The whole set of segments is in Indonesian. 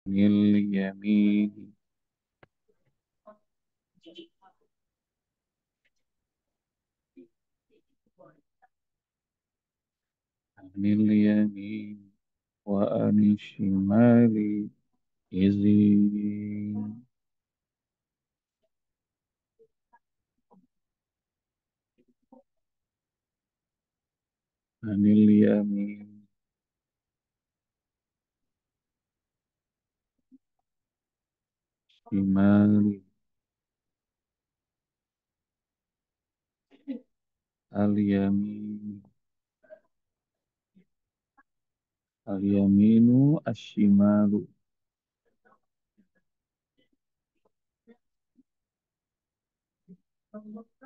اليمين عن اليمين وعن الشمال عزين. عن اليمين شمال اليمين اليمين الشمال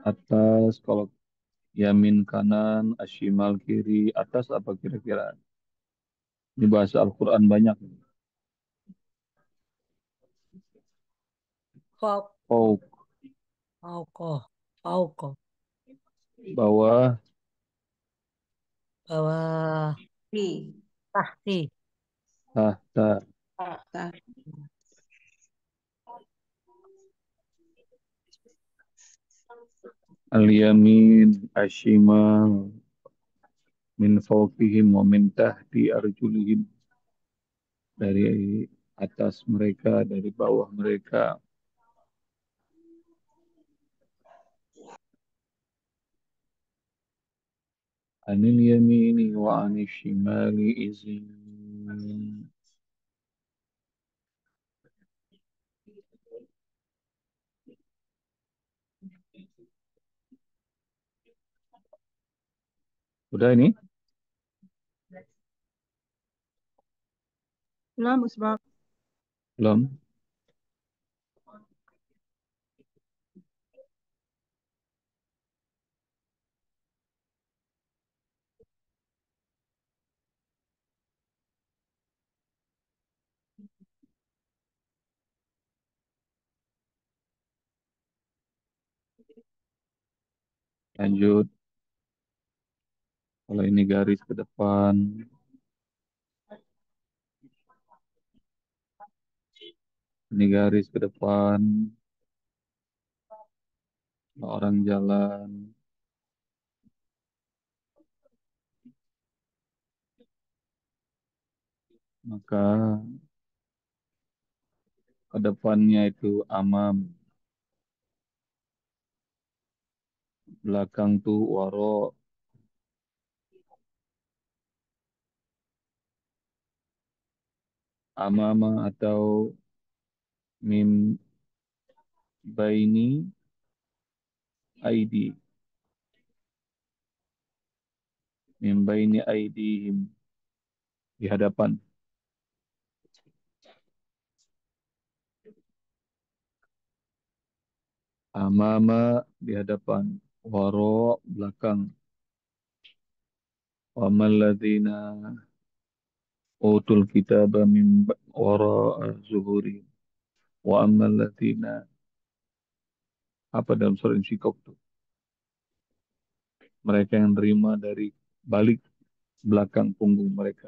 atas. Kalau yamin kanan, ashimal kiri, atas apa kira-kira? Ini bahasa Al-Quran banyak. Fauq, Fauk, fauqoh, fauqoh, bawah, bawah, Di. tahti, tahta. Ta. Al-yamin, ashimal, min fawqihim wa min tahti arjulihim. Dari atas mereka, dari bawah mereka. Anil yamini wa anil shimali izin. Udah ini? Belum, Usbak. Belum? Lanjut. Kalau ini garis ke depan, ini garis ke depan, orang jalan, maka ke depannya itu amam, belakang tuh waro, amama atau mim baini aidi, mim baini aidihim, di hadapan. Amama di hadapan, waro belakang. Wa malladzina utul kitaba min wara zuhuri. Wa ammal ladzina, apa dalam surah Insyikok tuh? Mereka yang terima dari balik belakang punggung mereka.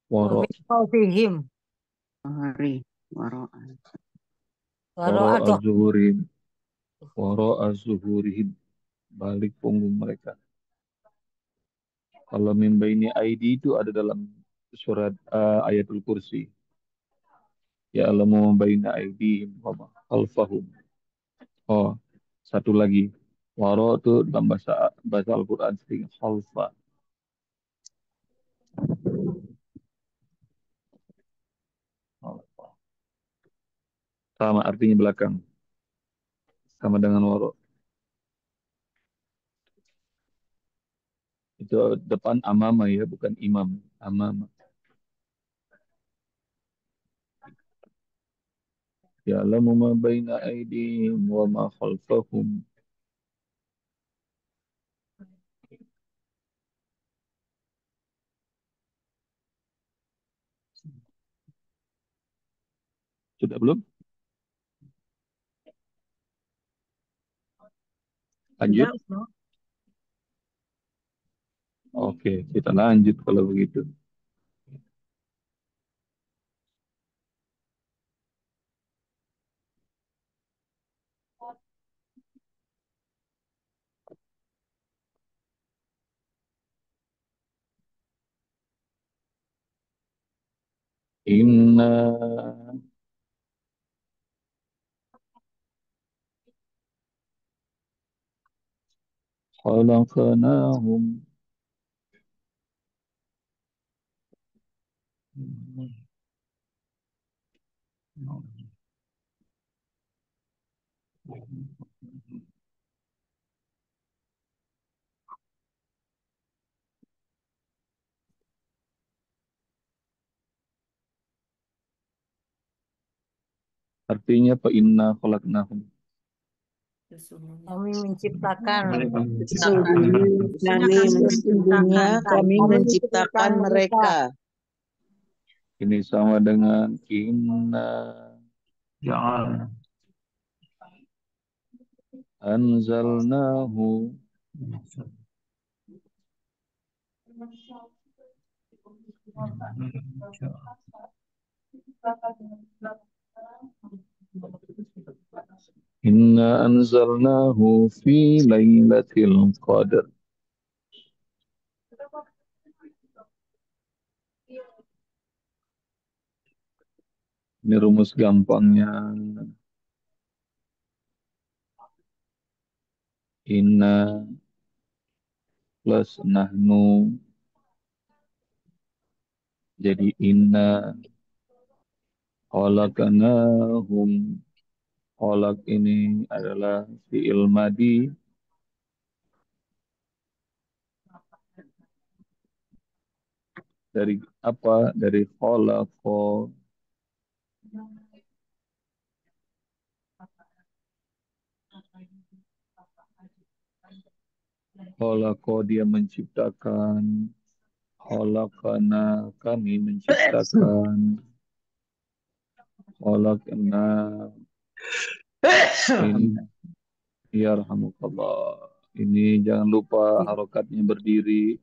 wa Wara min fawqihim, Hari. Waro'an. wara waro'adoh, az-zuhurin. Wara az-zuhurihim, balik punggung mereka. Kalau min baini aidi itu ada dalam surat Ayatul Kursi. Ya Allah mau baina aidihim wa ma khalfahum. Oh, satu lagi. Wara itu dalam bahasa bahasa Al-Quran sering khalfa. Sama artinya belakang. Sama dengan wara. Itu depan amama ya, bukan imam. Amama. Ya'lamu ma baina aydihim wa ma khalfahum. Sudah belum? Sudah, Lanjut. Usbak. Oke, kita lanjut kalau begitu. Inna khalaqnahum. Artinya apa inna khalaqnahum? Kami menciptakan. Sesungguhnya kami Menciptakan. Kami menciptakan menciptakan mereka. mereka. Ini sama dengan inna ja'al anzalnahu. Inna anzalnahu fi lailatul qadar. Ini rumus gampangnya. Inna plus nahnu jadi inna khalaqnahum. Khalaq ini adalah fi'il madi dari apa? Dari khalaqa. Khalaqa dia menciptakan. Khalaqana kami menciptakan. Khalaqna ini yarhamukallah. Ini jangan lupa harokatnya berdiri.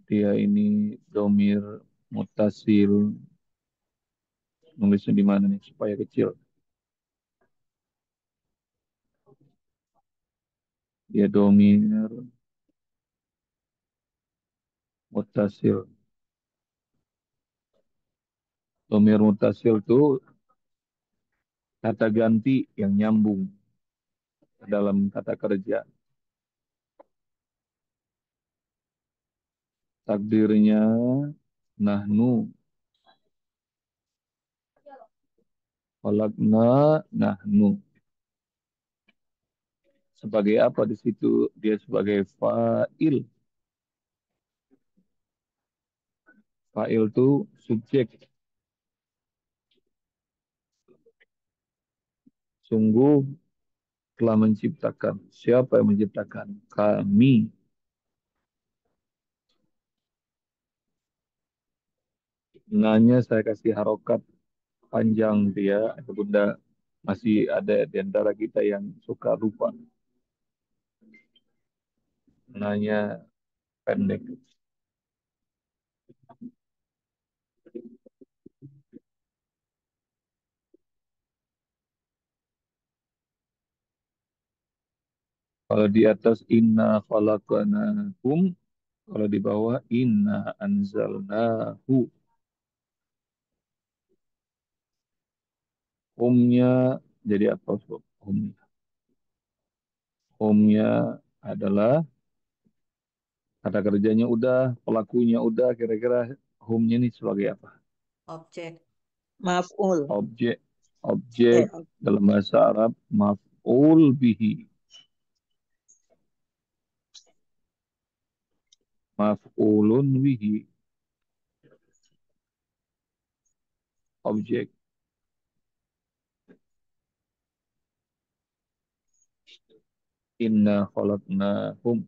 Dia ini domir mutasil. Nulisnya di mana nih supaya kecil. Dia domir mutasil. Domir mutasil itu kata ganti yang nyambung dalam kata kerja. Takdirnya nahnu khalaqna nahnu. Sebagai apa di situ? Dia sebagai fa'il. Fa'il itu subjek. Sungguh telah menciptakan. Siapa yang menciptakan? Kami. Nanya saya kasih harokat panjang dia. Bunda masih ada di antara kita yang suka lupa. Nanya pendek. Kalau di atas inna khalaqnakum, kalau di bawah inna anzalnahu. Humnya jadi apa? Sob? Humnya. Humnya adalah kata kerjanya udah, pelakunya udah, kira-kira humnya ini sebagai apa? Objek. Maf'ul. Objek, objek Eh, dalam bahasa Arab maf'ul bihi. Maf'ulun bihi. Objek. Inna khalaqnahum.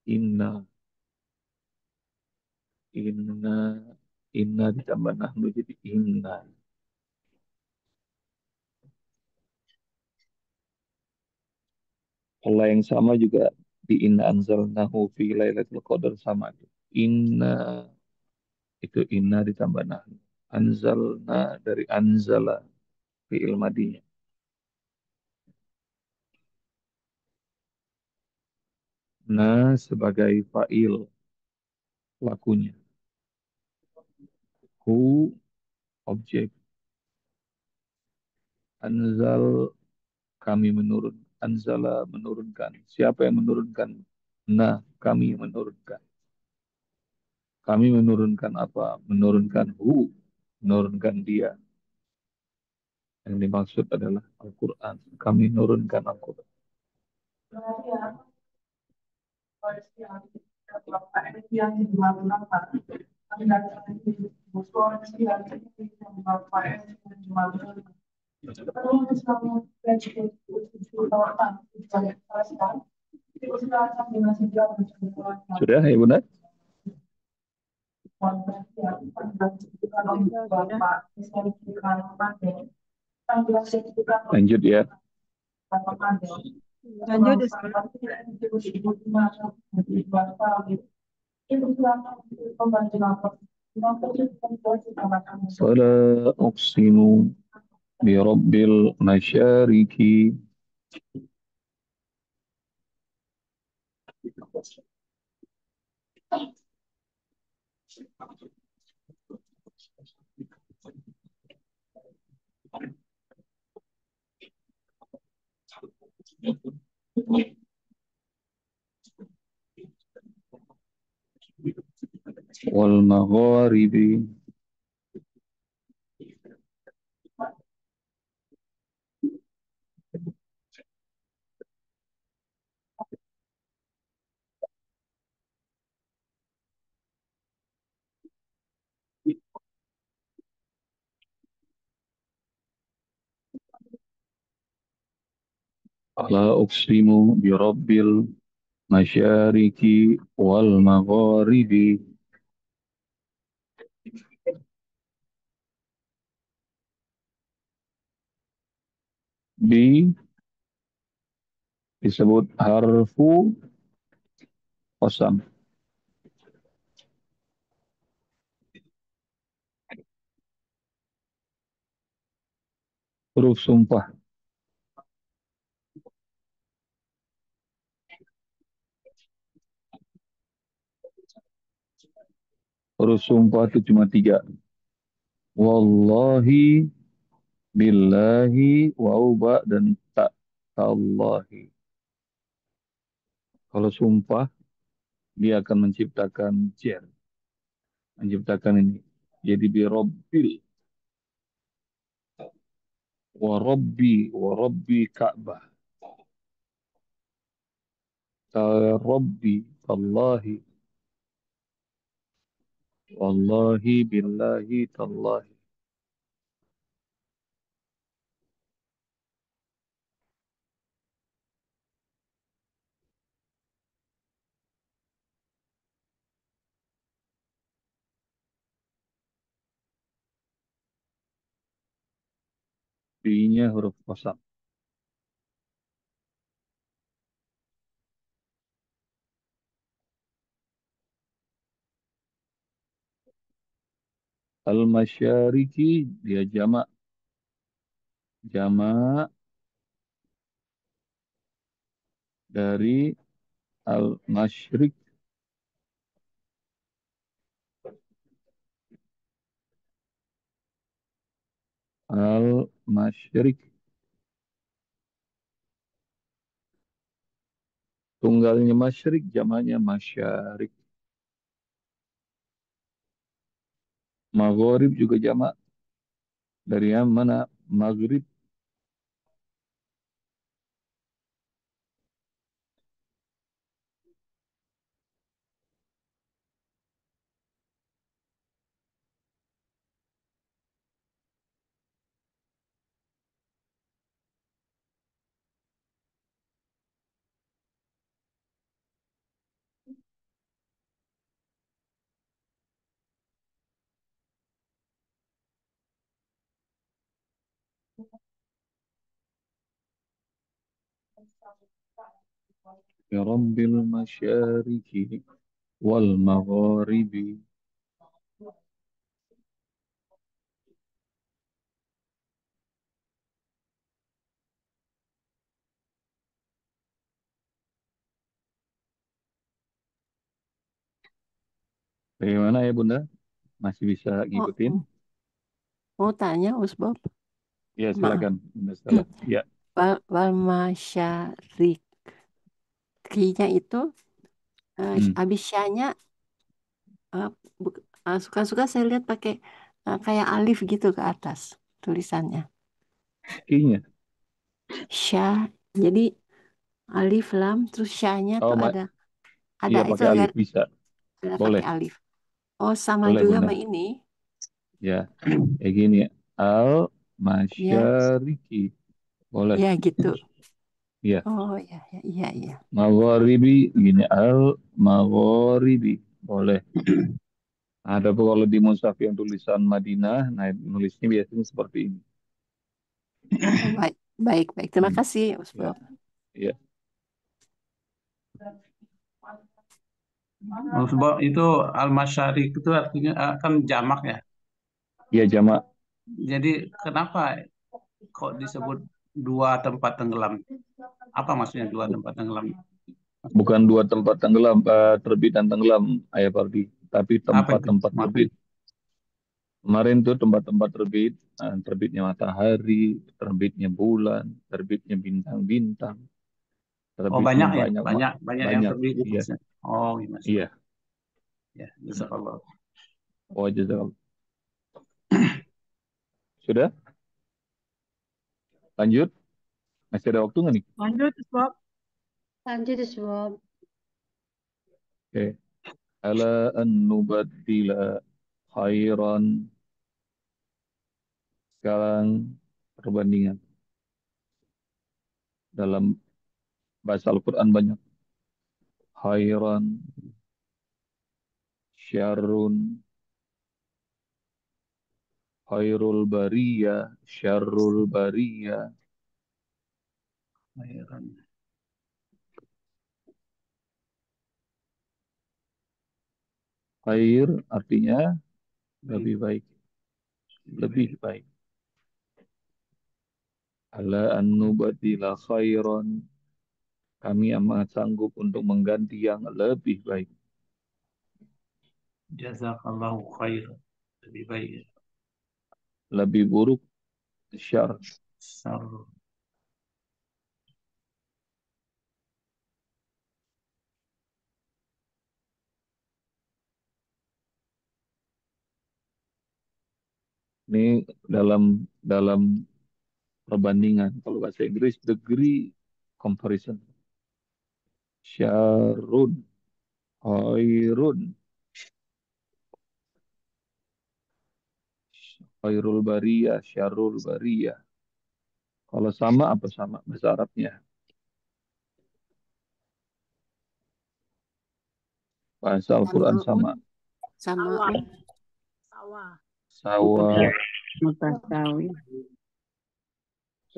Inna. Inna. Inna ditambah nahnu jadi inna. Pola yang sama juga di inna anzalnahu fi lailatul qadar sama. Inna itu inna ditambah nahnu. Anzalna dari anzala fi'il madinya. Na sebagai fa'il lakunya. Hu objek. Anzal kami menurun. Anzala menurunkan. Siapa yang menurunkan? Nah, kami menurunkan. Kami menurunkan apa? Menurunkan hu. Menurunkan dia. Yang dimaksud adalah Al-Quran. Kami menurunkan Al-Quran. Sudah ya Bunda? Sudah. Lanjut ya. Lanjut, Ustaz. Fala uqsimu bi rabbil masyariki wal magharibi. Fala uqsimu bi rabbil masyariki wal magharibi. Bi disebut harfu qasam. Huruf sumpah. Huruf sumpah itu cuma tiga. Wallahi, billahi, wauba, dan tak. Tallahi. Kalau sumpah, dia akan menciptakan jer. Menciptakan ini. Jadi birabbil. Warabbi Ka'bah. Rabbi, tallahi. Wallahi, billahi, tallahi. B-nya huruf qasam. Al-masyariki, dia jamak. Jamak dari al-masyrik. Al-masyrik. Tunggalnya masyrik, jamaknya masyarik. Maghrib juga jamak. Dari yang mana? Maghrib. Ya Rabbil masyariki wal magharibi. Bagaimana ya Bunda? Masih bisa ngikutin? Oh, mau tanya Usbab, Ya maaf. silakan Bunda Stella. Ya, Wal masyarikinya itu habis syanya eh, suka-suka saya lihat pakai kayak alif gitu ke atas tulisannya. kinya. Syah. Jadi alif lam terus syahnya Oh, tuh ada iya itu pakai alif bisa. ada Boleh, pakai alif. Oh, sama boleh juga Bunda. sama ini. Ya, kayak gini. Al Ya, masyariki. Boleh. ya gitu. Ya, Oh, ya, ya, iya, iya. magharibi gini al magharibi. Boleh. Ada pun kalau di mushaf yang tulisan Madinah, nah nulisnya biasanya seperti ini. Oh, baik, baik, baik. Terima Hmm. kasih, Ya, Usbab. ya. Sebab itu al-masyarik itu artinya kan jamak ya. Ya jamak. Jadi kenapa kok disebut dua tempat tenggelam? Apa maksudnya dua tempat tenggelam? Bukan dua tempat tenggelam, terbit dan tenggelam, Ayah Pardi. Tapi Apa itu? tempat-tempat terbit. Kemarin tuh tempat-tempat terbit, terbitnya matahari, terbitnya bulan, terbitnya bintang-bintang, Oh terbitnya banyak ya, banyak, banyak yang banyak. terbit. Iya, Oh, iya Mas. iya. Ya, jazakallah. Oh, jazakallah. Sudah? Lanjut? Masih ada waktu nggak nih? Lanjut, Bob. Lanjut Usbab. Oke. Ala an nubaddila khairan. Sekarang perbandingan. Dalam bahasa Al-Quran banyak. Khairan, syarrun, khairul bariyah, syarrul bariyah. Khairan. Khair artinya lebih Baik. baik. Lebih baik. Ala an nubaddila khairan. Kami amat sanggup untuk mengganti yang lebih baik. Jazakallahu khair. Lebih baik. Lebih buruk, syar. Sar. Ini dalam perbandingan. Kalau bahasa Inggris, degree comparison. Syarun, khairun, khairul bariyah, syarul bariyah. Kalau sama apa sama bahasa Arabnya? Bahasa Al-Quran sama. Sama. Sawah. Sawa, Mutasawi.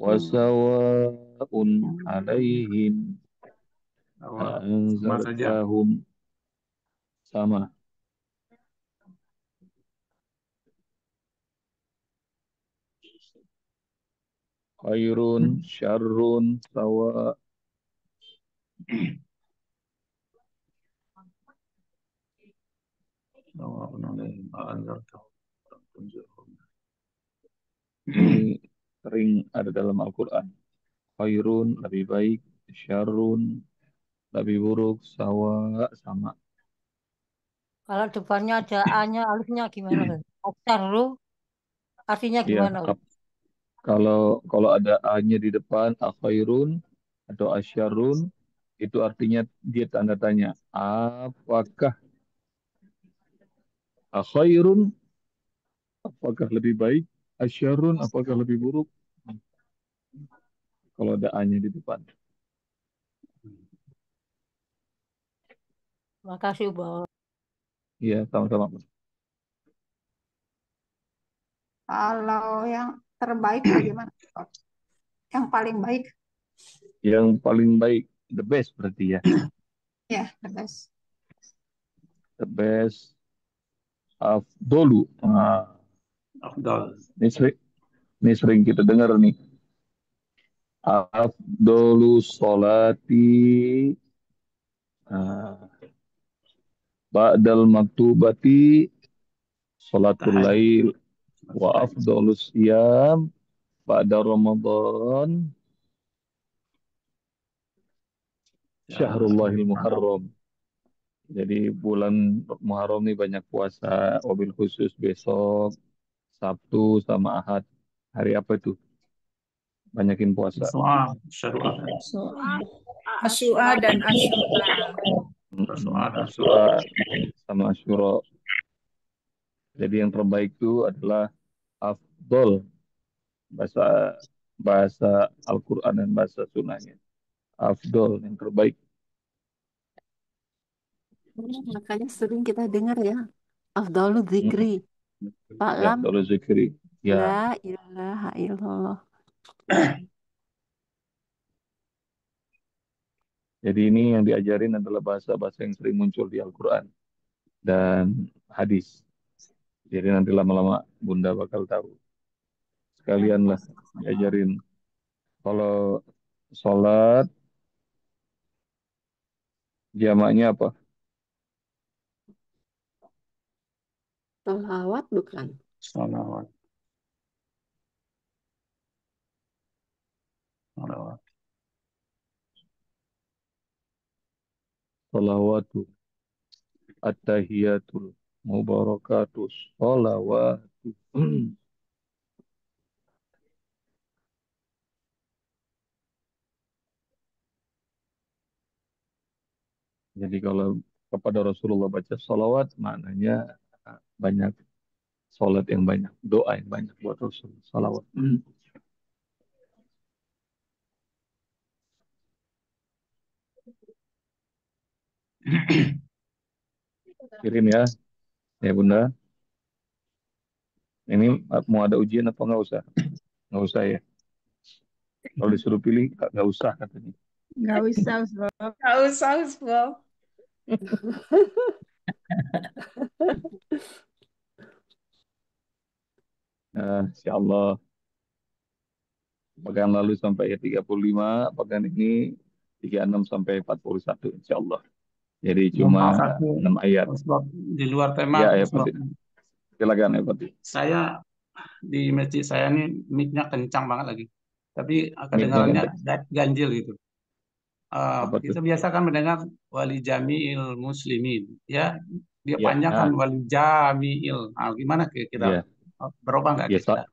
wasawaun alaihim Sama saja. anzartahum. Sama. Khairun, syarrun, sawa. Ini sering ada dalam Al-Quran. Khairun, lebih baik. Syarrun, lebih buruk. Sawa, sama. Kalau depannya ada A-nya, alifnya gimana, Ustaz? Aksaru, artinya Ya, gimana, Ustaz? kalau ada A-nya di depan, akhairun atau asyarun, itu artinya dia tanda tanya. Apakah akhairun, apakah lebih baik? Asyarun, apakah lebih buruk? Kalau ada A-nya di depan. Makasih, Bob. Iya, sama-sama. Kalau yang terbaik bagaimana? Yang paling baik, Yang paling baik, the best berarti ya. ya, the best. The best, afdolu. Nah, Afdal. ini sering kita dengar nih. Afdolu sholati. Nah, Ba'dal maktubati salatul Tahajud. lail wa afdalus siyam ba'da Ramadan Syahrullahil Muharram. Jadi bulan Muharram ini banyak puasa, wabil khusus besok, Sabtu sama Ahad. Hari apa itu? Banyakin puasa. Soal syariat. Asyura dan Asyura. Asyura sama Asyura. Jadi yang terbaik itu adalah afdol, bahasa bahasa Al-Quran dan bahasa sunnahnya. Afdol yang terbaik. Makanya sering kita dengar ya. Afdalu dzikri. Ya, Fa'lam afdol zikri. Ya, la ilaha illallah. jadi ini yang diajarin adalah bahasa-bahasa yang sering muncul di Al-Quran dan hadis. Jadi nanti lama-lama Bunda bakal tahu. Sekalian lah diajarin. Kalau sholat, jamaknya apa? Salawat bukan? Salawat. Salawat. Salawatu, at-tahiyatul, mubarakatus, salawatu. Jadi kalau kepada Rasulullah baca salawat, maknanya banyak sholat yang banyak, doa yang banyak buat Rasul. Salawat. Kirim ya Bunda. Ini mau ada ujian apa nggak usah? Nggak usah ya. Kalau disuruh pilih nggak usah katanya. Nggak usah, Bob. Nggak usah, Bob. Insya Allah pekan lalu sampai ya 35, pekan ini 36 sampai 41 insya Allah. Jadi cuma Maaf aku 6 ayat. Sebab di luar tema. Ya, Sebab silakan ya Fatih. saya di masjid saya ini mic-nya kencang banget lagi. Tapi Mic-nya kedengarannya ganjil gitu. Apa Kita tuh? biasa kan mendengar wali jami'il muslimin. Ya, dia Ya, panjangkan wali jami'il. Nah, gimana kira-kira? ya, Berubah nggak ya, kira-kira?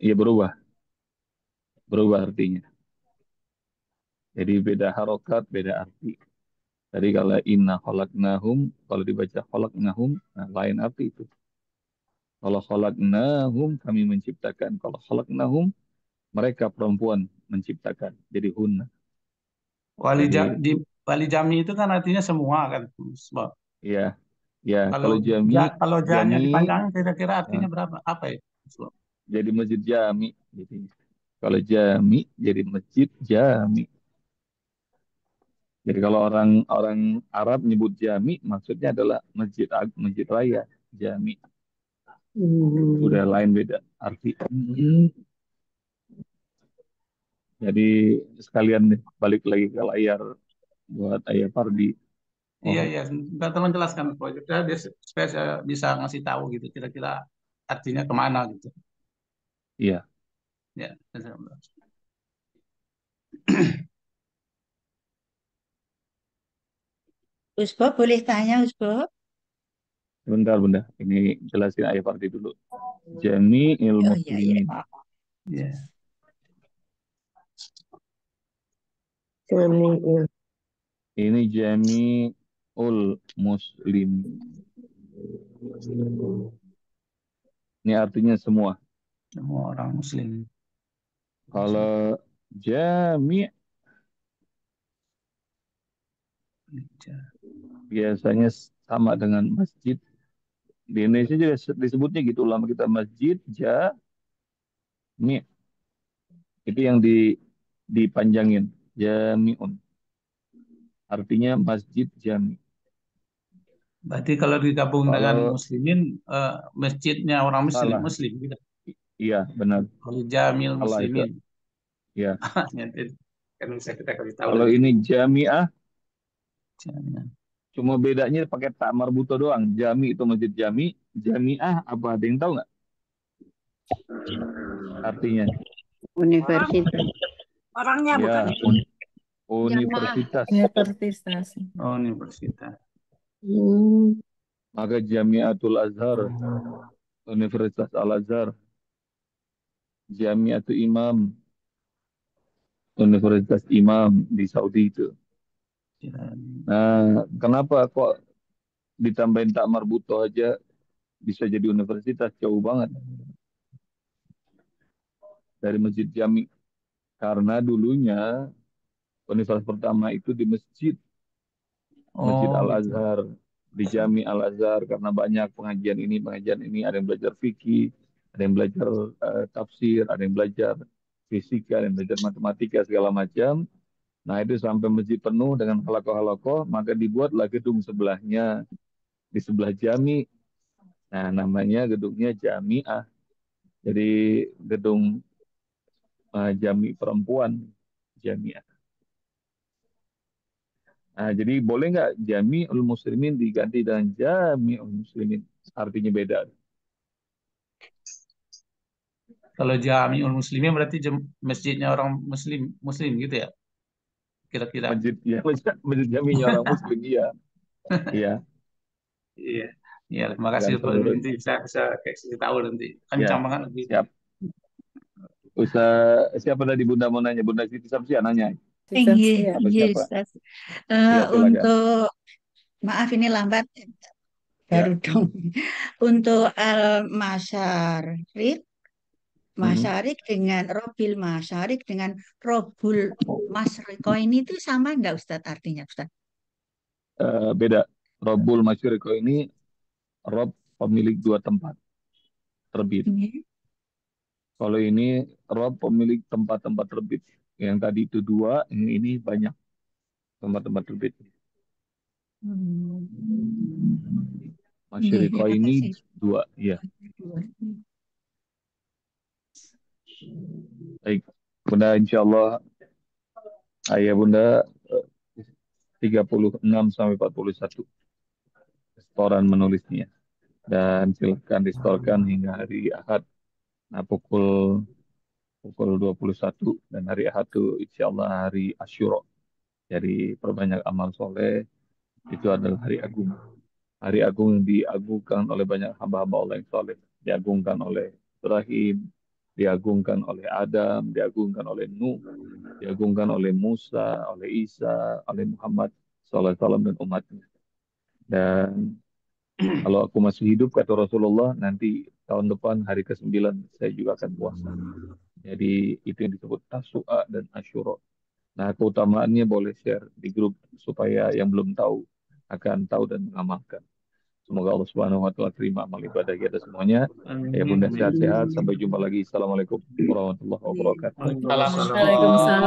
ya berubah artinya. Jadi beda harokat, beda arti. Tadi kalau inna khalaqnahum, kalau dibaca khalaqnahum, nah, lain arti itu. Kalau khalaqnahum, kami menciptakan. Kalau khalaqnahum, mereka perempuan menciptakan. Jadi hunna. Wali, Jadi, wali jami itu kan artinya semua kan. Sebab ya, ya. kalau Kalau jami, kalau ja-nya jami, dipanjangin kira-kira artinya nah, berapa? Apa ya? Sebab jadi masjid jami. Jadi, kalau jami, jadi masjid jami. Jadi kalau orang orang Arab nyebut jami, maksudnya adalah masjid raya jami. Udah lain beda arti. Jadi sekalian nih, balik lagi ke layar buat Ayah Pardi. iya, iya. Ntar tolong jelaskan proyeknya supaya saya bisa ngasih tahu gitu kira-kira artinya kemana gitu. Iya. Ya, Usbab boleh tanya, Usbab? Sebentar Bunda, ini jelasin Ayah Pardi dulu. Jami'il Oh iya, muslimin. iya. Ini jami'ul muslim. Ini artinya semua. Semua orang muslim. Kalau jami' biasanya sama dengan masjid. Di Indonesia juga disebutnya gitu, lama kita masjid jami'. Itu yang dipanjangin, jami'un. Artinya masjid jami'. Berarti kalau digabung dengan Kalau muslimin, masjidnya orang muslim, salah, muslim gitu. iya benar. Kalau jamil Salah itu. muslimin. Ya. Kan bisa kita kasih tahu Kalau lebih. ini jami'ah, Jamiah. Cuma bedanya pakai tak marbuto doang. Jami itu masjid jami, jamiah apa? Ada yang tahu nggak artinya? Universitas. Orangnya Ya, bukan. universitas. Universitas. Oh, universitas. Maka Jamiatul Azhar, Universitas Al Azhar, Jamiatul Imam, Universitas Imam di Saudi itu. Nah, kenapa kok ditambahin tak marbuto aja bisa jadi universitas? Jauh banget dari Masjid Jami. Karena dulunya universitas pertama itu di Masjid Oh, Al gitu. Azhar, di Jami Al Azhar, karena banyak pengajian ini, ada yang belajar fikih, ada yang belajar tafsir, ada yang belajar fisika, ada yang belajar matematika segala macam. Nah itu sampai masjid penuh dengan halakoh-halakoh, maka dibuatlah gedung sebelahnya di sebelah Jami. Nah namanya gedungnya Jamiah. Jadi gedung Jami perempuan, Jamiah. Nah, jadi boleh nggak Jami'ul Muslimin diganti dengan Jami'ul Muslimin? Artinya beda. Kalau Jami'ul Muslimin berarti masjidnya orang muslim gitu ya? Kira-kira. Masjid ya, masjid Jami'nya orang Muslim, iya. Iya, Iya. Iya, terima kasih kan Ustaz. seluruh. Nanti bisa kasih tahu nanti. Ya, Kencang banget nanti. siap. Siapa tadi Bunda mau nanya? Bunda Siti Samsia nanya. Iya, Atau iya, siapa? Ustaz. Iya, silakan. Maaf ini lambat, Ya. baru dong. Untuk al-masyarik, masyarik dengan robil masyarik dengan robul masriko ini itu sama enggak Ustaz artinya Ustaz? Beda. Rabbul Masyriq ini Rob pemilik dua tempat terbit. Ini. Kalau ini Rob pemilik tempat-tempat terbit. Yang tadi itu dua, yang ini banyak tempat-tempat terbit. Masyriq Terima ini kasih. dua, ya. Baik, Bunda, insya Allah ayah Bunda 36 sampai 41 setoran menulisnya. Dan silakan distorkan hingga hari Ahad. Nah, pukul 21 dan hari Ahad itu insya Allah hari Asyura. Jadi perbanyak amal soleh, itu adalah hari agung. Hari agung yang diagungkan oleh banyak hamba-hamba Allah yang soleh. Diagungkan oleh Ibrahim, diagungkan oleh Adam, diagungkan oleh Nuh, diagungkan oleh Musa, oleh Isa, oleh Muhammad SAW dan umatnya. Dan kalau aku masih hidup, kata Rasulullah, nanti tahun depan hari ke-9 saya juga akan puasa. Jadi itu yang disebut Tasu'a dan Asyura. Nah, keutamaannya boleh share di grup supaya yang belum tahu akan tahu dan mengamalkan. Semoga Allah Subhanahu wa taala terima amal ibadah kita semuanya. Ya Bunda sehat-sehat. Sampai jumpa lagi. Assalamualaikum warahmatullahi wabarakatuh. Waalaikumsalam. Waalaikumsalam.